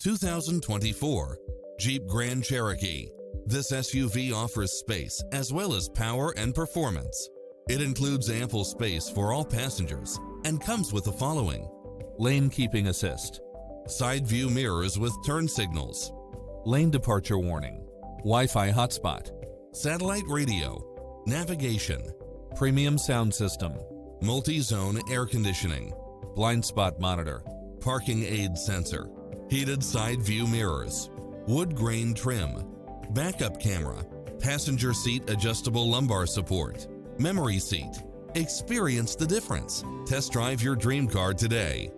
2024 Jeep Grand Cherokee. This SUV offers space as well as power and performance. It includes ample space for all passengers and comes with the following: lane keeping assist, side view mirrors with turn signals, lane departure warning, Wi-Fi hotspot, satellite radio, navigation, premium sound system, multi-zone air conditioning, blind spot monitor, parking aid sensor, heated side view mirrors, wood grain trim, backup camera, passenger seat adjustable lumbar support, memory seat. Experience the difference. Test drive your dream car today.